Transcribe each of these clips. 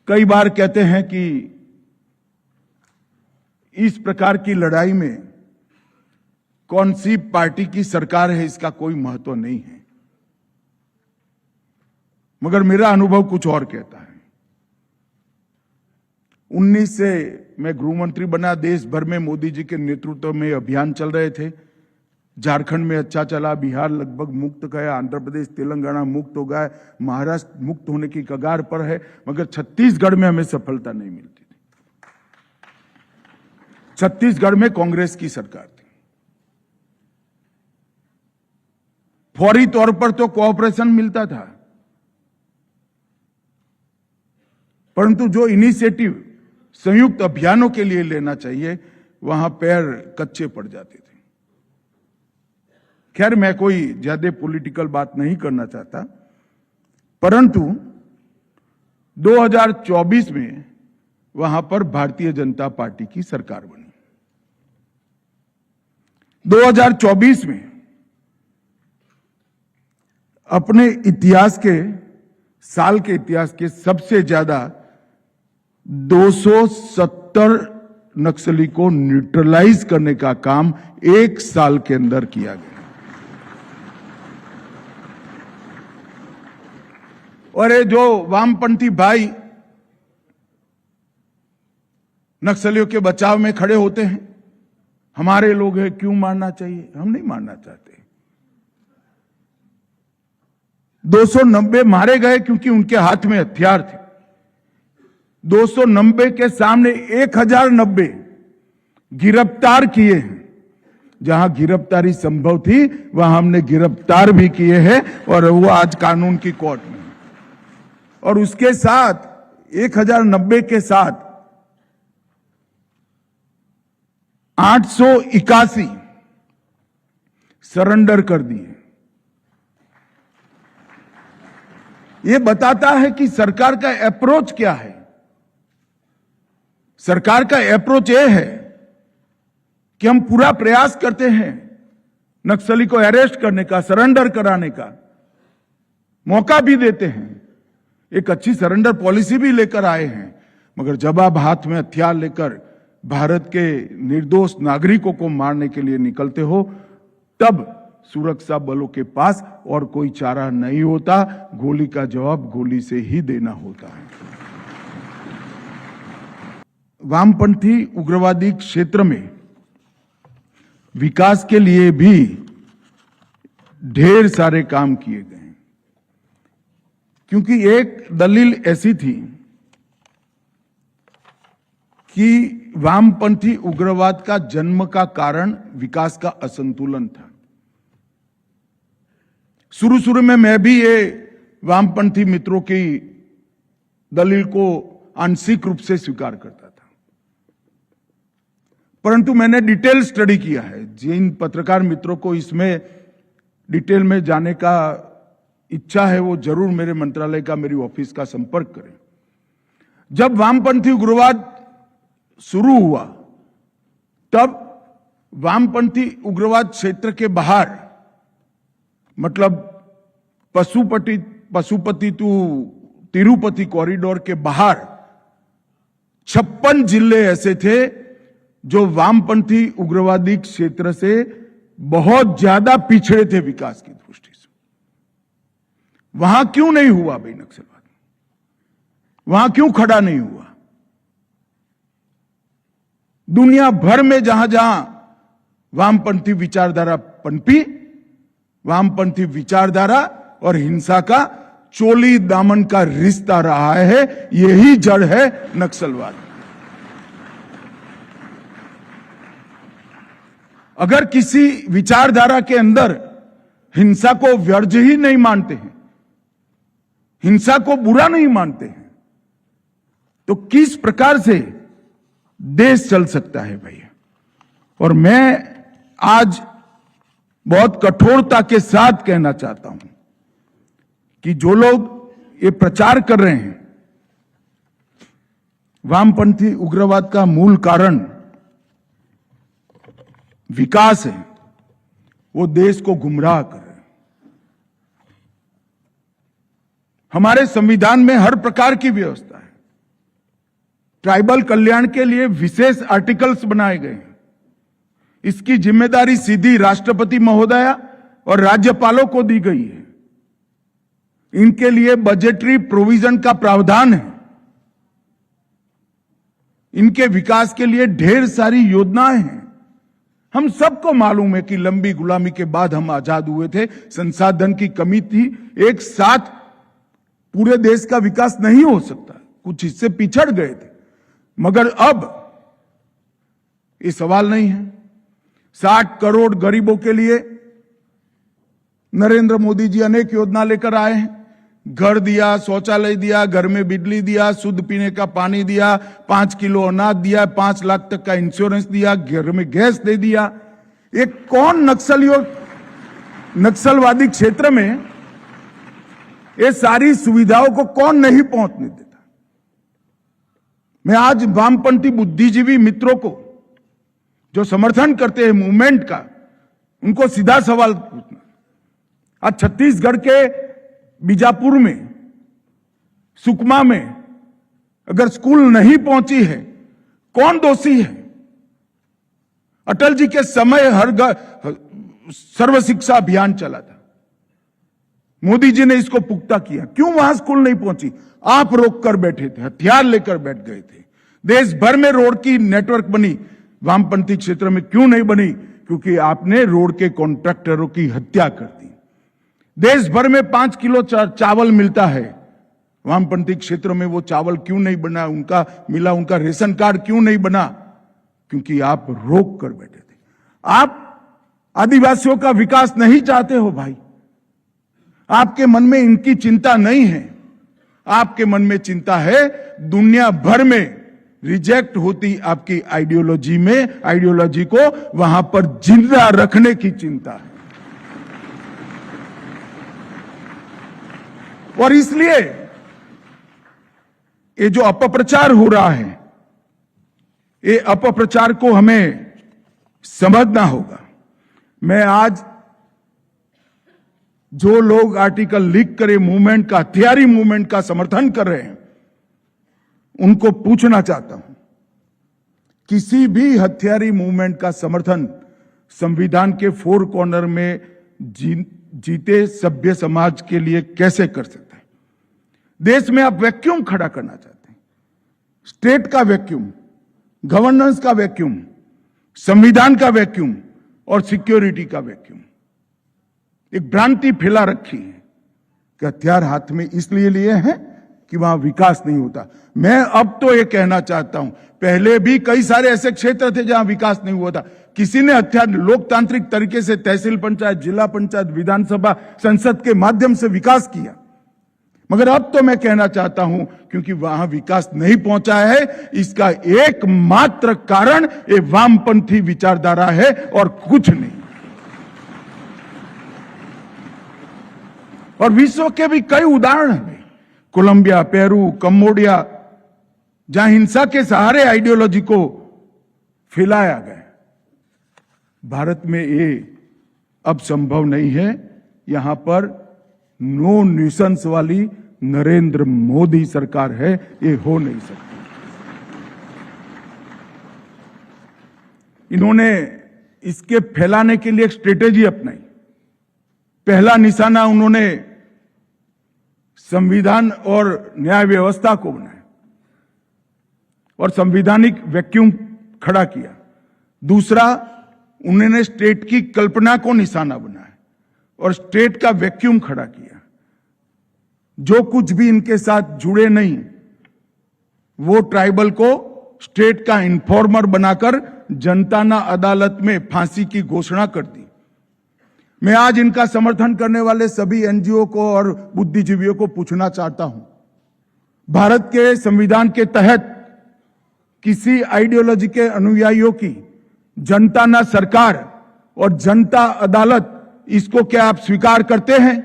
कई बार कहते हैं कि इस प्रकार की लड़ाई में कौन सी पार्टी की सरकार है इसका कोई महत्व नहीं है, मगर मेरा अनुभव कुछ और कहता है। 19 से मैं गृह मंत्री बना, देश भर में मोदी जी के नेतृत्व में अभियान चल रहे थे। झारखंड में अच्छा चला, बिहार लगभग मुक्त गया, आंध्र प्रदेश तेलंगाना मुक्त हो गया, महाराष्ट्र मुक्त होने की कगार पर है, मगर छत्तीसगढ़ में हमें सफलता नहीं मिलती थी। छत्तीसगढ़ में कांग्रेस की सरकार थी। फौरी तौर पर तो कोऑपरेशन मिलता था, परंतु जो इनिशिएटिव संयुक्त अभियानों के लिए लेना चाहिए वहां पैर कच्चे पड़ जाते थे। खैर, मैं कोई ज्यादा पॉलिटिकल बात नहीं करना चाहता, परंतु 2024 में वहां पर भारतीय जनता पार्टी की सरकार बनी। 2024 में अपने इतिहास के साल के इतिहास के सबसे ज्यादा 270 नक्सली को न्यूट्रलाइज करने का काम एक साल के अंदर किया गया। और ये जो वामपंथी भाई नक्सलियों के बचाव में खड़े होते हैं, हमारे लोग हैं, क्यों मारना चाहिए? हम नहीं मारना चाहते। 290 मारे गए क्योंकि उनके हाथ में हथियार थे। 290 के सामने 1090 गिरफ्तार किए हैं। जहां गिरफ्तारी संभव थी वहां हमने गिरफ्तार भी किए हैं और वो आज कानून की कोर्ट में। और उसके साथ 1090 के साथ 881 सरेंडर कर दिए। ये बताता है कि सरकार का अप्रोच क्या है। सरकार का अप्रोच यह है कि हम पूरा प्रयास करते हैं नक्सली को अरेस्ट करने का, सरेंडर कराने का, मौका भी देते हैं, एक अच्छी सरेंडर पॉलिसी भी लेकर आए हैं, मगर जब आप हाथ में हथियार लेकर भारत के निर्दोष नागरिकों को मारने के लिए निकलते हो, तब सुरक्षा बलों के पास और कोई चारा नहीं होता, गोली का जवाब गोली से ही देना होता है। वामपंथी उग्रवादी क्षेत्र में विकास के लिए भी ढेर सारे काम किए गए, क्योंकि एक दलील ऐसी थी कि वामपंथी उग्रवाद का जन्म का कारण विकास का असंतुलन था। शुरू में मैं भी ये वामपंथी मित्रों की दलील को आंशिक रूप से स्वीकार करता था, परंतु मैंने डिटेल स्टडी किया है। जिन पत्रकार मित्रों को इसमें डिटेल में जाने का इच्छा है वो जरूर मेरे मंत्रालय का, मेरी ऑफिस का संपर्क करें। जब वामपंथी उग्रवाद शुरू हुआ तब वामपंथी उग्रवाद क्षेत्र के बाहर, मतलब पशुपति टू तिरुपति कॉरिडोर के बाहर 56 जिले ऐसे थे जो वामपंथी उग्रवादी क्षेत्र से बहुत ज्यादा पिछड़े थे विकास की दृष्टि से। वहां क्यों नहीं हुआ भाई नक्सलवाद? वहां क्यों खड़ा नहीं हुआ? दुनिया भर में जहां जहां वामपंथी विचारधारा पनपी, वामपंथी विचारधारा और हिंसा का चोली दामन का रिश्ता रहा है, यही जड़ है नक्सलवाद। अगर किसी विचारधारा के अंदर हिंसा को वर्ज्य ही नहीं मानते हैं, हिंसा को बुरा नहीं मानते हैं, तो किस प्रकार से देश चल सकता है भैया? और मैं आज बहुत कठोरता के साथ कहना चाहता हूं कि जो लोग ये प्रचार कर रहे हैं वामपंथी उग्रवाद का मूल कारण विकास है, वो देश को गुमराह कर रहे हैं। हमारे संविधान में हर प्रकार की व्यवस्था है, ट्राइबल कल्याण के लिए विशेष आर्टिकल्स बनाए गए हैं। इसकी जिम्मेदारी सीधी राष्ट्रपति महोदया और राज्यपालों को दी गई है। इनके लिए बजटरी प्रोविजन का प्रावधान है। इनके विकास के लिए ढेर सारी योजनाएं हैं। हम सबको मालूम है कि लंबी गुलामी के बाद हम आजाद हुए थे, संसाधन की कमी थी, एक साथ पूरे देश का विकास नहीं हो सकता, कुछ हिस्से पिछड़ गए थे। मगर अब ये सवाल नहीं है। 60 करोड़ गरीबों के लिए नरेंद्र मोदी जी अनेक योजना लेकर आए हैं। घर दिया, शौचालय दिया, घर में बिजली दिया, शुद्ध पीने का पानी दिया, 5 किलो अनाज दिया, 5 लाख तक का इंश्योरेंस दिया, घर में गैस दे दिया। एक कौन नक्सलवादी क्षेत्र में ये सारी सुविधाओं को कौन नहीं पहुंचने देता? मैं आज वामपंथी बुद्धिजीवी मित्रों को जो समर्थन करते हैं मूवमेंट का, उनको सीधा सवाल पूछना। आज छत्तीसगढ़ के बीजापुर में, सुकमा में अगर स्कूल नहीं पहुंची है, कौन दोषी है? अटल जी के समय हर सर्व शिक्षा अभियान चला था। मोदी जी ने इसको पुख्ता किया। क्यों वहां स्कूल नहीं पहुंची? आप रोक कर बैठे थे, हथियार लेकर बैठ गए थे। देश भर में रोड की नेटवर्क बनी, वामपंथी क्षेत्र में क्यों नहीं बनी? क्योंकि आपने रोड के कॉन्ट्रैक्टरों की हत्या कर दी। देश भर में 5 किलो चावल मिलता है, वामपंथी क्षेत्रों में वो चावल क्यों नहीं बना? उनका रेशन कार्ड क्यों नहीं बना? क्योंकि आप रोक कर बैठे थे। आप आदिवासियों का विकास नहीं चाहते हो भाई। आपके मन में इनकी चिंता नहीं है। आपके मन में चिंता है दुनिया भर में रिजेक्ट होती आपकी आइडियोलॉजी को वहां पर जिंदा रखने की चिंता है। और इसलिए ये जो अपप्रचार हो रहा है, ये अपप्रचार को हमें समझना होगा। मैं आज जो लोग आर्टिकल लीक करे मूवमेंट का, हथियारी मूवमेंट का समर्थन कर रहे हैं, उनको पूछना चाहता हूं, किसी भी हथियारी मूवमेंट का समर्थन संविधान के 4 कॉर्नर में जीते सभ्य समाज के लिए कैसे कर सकते हैं? देश में आप वैक्यूम खड़ा करना चाहते हैं, स्टेट का वैक्यूम, गवर्नेंस का वैक्यूम, संविधान का वैक्यूम और सिक्योरिटी का वैक्यूम। एक भ्रांति फैला रखी है कि हथियार हाथ में इसलिए लिए हैं कि वहां विकास नहीं होता। मैं अब तो ये कहना चाहता हूं, पहले भी कई सारे ऐसे क्षेत्र थे जहां विकास नहीं हुआ था। किसी ने हथियार लोकतांत्रिक तरीके से तहसील पंचायत, जिला पंचायत, विधानसभा, संसद के माध्यम से विकास किया। मगर अब तो मैं कहना चाहता हूं, क्योंकि वहां विकास नहीं पहुंचा है, इसका एकमात्र कारण ये वामपंथी विचारधारा है और कुछ नहीं। और विश्व के भी कई उदाहरण हैं, कोलंबिया, पेरू, कंबोडिया, जहां हिंसा के सहारे आइडियोलॉजी को फैलाया गया। भारत में ये अब संभव नहीं है। यहां पर नो न्यूसेंस वाली नरेंद्र मोदी सरकार है, ये हो नहीं सकता। इन्होंने इसके फैलाने के लिए एक स्ट्रेटेजी अपनाई। पहला निशाना उन्होंने संविधान और न्याय व्यवस्था को बनाया और संवैधानिक वैक्यूम खड़ा किया। दूसरा, उन्होंने स्टेट की कल्पना को निशाना बनाया और स्टेट का वैक्यूम खड़ा किया। जो कुछ भी इनके साथ जुड़े नहीं, वो ट्राइबल को स्टेट का इन्फॉर्मर बनाकर जनता ना अदालत में फांसी की घोषणा कर दी। मैं आज इनका समर्थन करने वाले सभी एनजीओ को और बुद्धिजीवियों को पूछना चाहता हूं, भारत के संविधान के तहत किसी आइडियोलॉजी के अनुयायियों की जनता ना सरकार और जनता अदालत, इसको क्या आप स्वीकार करते हैं?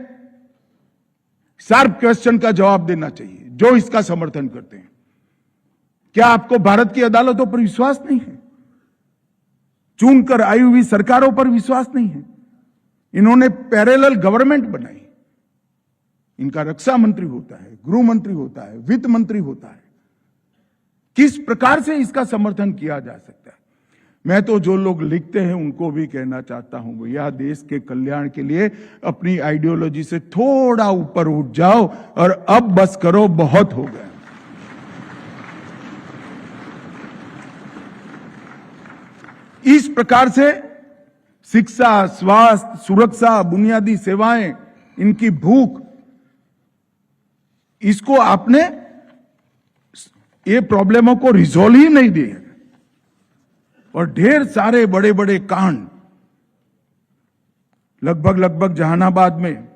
शार्प क्वेश्चन का जवाब देना चाहिए जो इसका समर्थन करते हैं। क्या आपको भारत की अदालतों पर विश्वास नहीं है? चुनकर आई हुई सरकारों पर विश्वास नहीं है? इन्होंने पैरेलल गवर्नमेंट बनाई। इनका रक्षा मंत्री होता है, गृह मंत्री होता है, वित्त मंत्री होता है। किस प्रकार से इसका समर्थन किया जा सकता है? मैं तो जो लोग लिखते हैं उनको भी कहना चाहता हूं, भैया देश के कल्याण के लिए अपनी आइडियोलॉजी से थोड़ा ऊपर उठ जाओ और अब बस करो, बहुत हो गया। इस प्रकार से शिक्षा, स्वास्थ्य, सुरक्षा, बुनियादी सेवाएं, इनकी भूख, इसको आपने ये प्रॉब्लमों को रिजोल्व ही नहीं दिए और ढेर सारे बड़े बड़े कांड, लगभग जहानाबाद में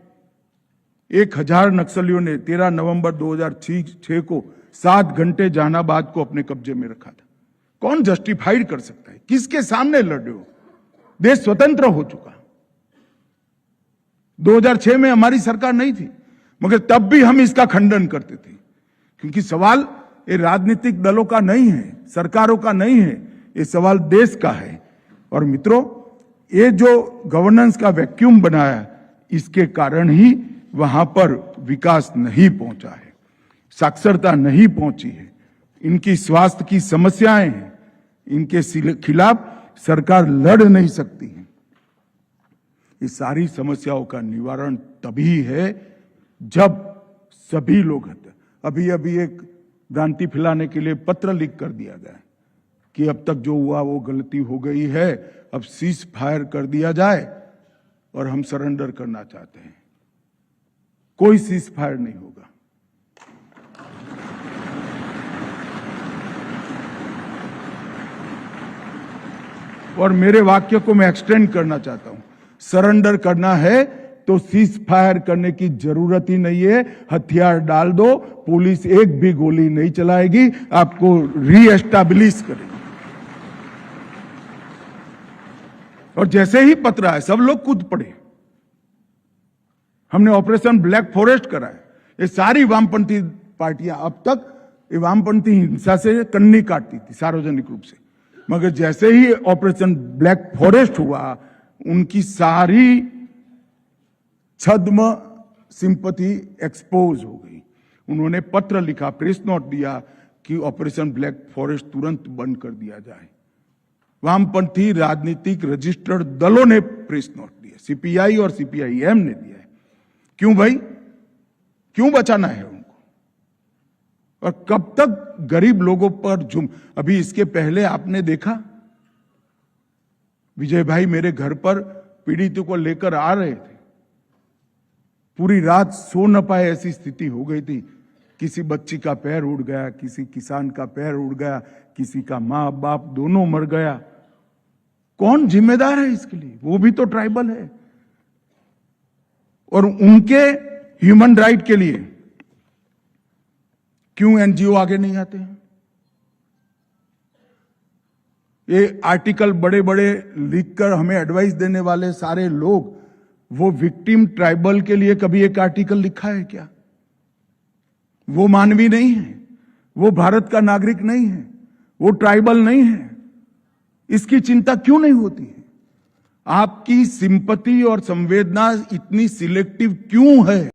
1000 नक्सलियों ने 13 नवंबर 2006 को 7 घंटे जहानाबाद को अपने कब्जे में रखा था। कौन जस्टिफाइड कर सकता है? किसके सामने लड़ रहे हो? देश स्वतंत्र हो चुका। 2006 में हमारी सरकार नहीं थी, मगर तब भी हम इसका खंडन करते थे, क्योंकि सवाल ये राजनीतिक दलों का नहीं है, सरकारों का नहीं है, ये सवाल देश का है। और मित्रों, ये जो गवर्नेंस का वैक्यूम बनाया, इसके कारण ही वहां पर विकास नहीं पहुंचा है, साक्षरता नहीं पहुंची है, इनकी स्वास्थ्य की समस्याएं हैं, इनके खिलाफ सरकार लड़ नहीं सकती है। इस सारी समस्याओं का निवारण तभी है जब सभी लोग हते। अभी एक भ्रांति फैलाने के लिए पत्र लिख कर दिया गया कि अब तक जो हुआ वो गलती हो गई है, अब सीज फायर कर दिया जाए और हम सरेंडर करना चाहते हैं। कोई सीज फायर नहीं होगा। और मेरे वाक्य को मैं एक्सटेंड करना चाहता हूं, सरेंडर करना है तो सीज फायर करने की जरूरत ही नहीं है, हथियार डाल दो, पुलिस एक भी गोली नहीं चलाएगी, आपको रीएस्टैब्लिश करेगी। और जैसे ही पत्र आए सब लोग कूद पड़े। हमने ऑपरेशन ब्लैक फॉरेस्ट कराया। ये सारी वामपंथी पार्टियां अब तक ये वामपंथी हिंसा से कन्नी काटती थी सार्वजनिक रूप से, मगर जैसे ही ऑपरेशन ब्लैक फॉरेस्ट हुआ, उनकी सारी छद्म सिंपैथी एक्सपोज हो गई। उन्होंने पत्र लिखा, प्रेस नोट दिया कि ऑपरेशन ब्लैक फॉरेस्ट तुरंत बंद कर दिया जाए। वामपंथी राजनीतिक रजिस्टर्ड दलों ने प्रेस नोट दिया, सीपीआई और सीपीआईएम ने दिया है। क्यों भाई? क्यों बचाना है उनको? और कब तक गरीब लोगों पर अभी इसके पहले आपने देखा, विजय भाई मेरे घर पर पीड़ितों को लेकर आ रहे थे, पूरी रात सो न पाए ऐसी स्थिति हो गई थी। किसी बच्ची का पैर उड़ गया, किसी किसान का पैर उड़ गया, किसी का माँ बाप दोनों मर गया। कौन जिम्मेदार है इसके लिए? वो भी तो ट्राइबल है। और उनके ह्यूमन राइट के लिए क्यों एनजीओ आगे नहीं आते हैं? ये आर्टिकल बड़े बड़े लिखकर हमें एडवाइस देने वाले सारे लोग, वो विक्टिम ट्राइबल के लिए कभी एक आर्टिकल लिखा है क्या? वो मानवीय नहीं है, वो भारत का नागरिक नहीं है, वो ट्राइबल नहीं है। इसकी चिंता क्यों नहीं होती है? आपकी सिंपैथी और संवेदना इतनी सिलेक्टिव क्यों है?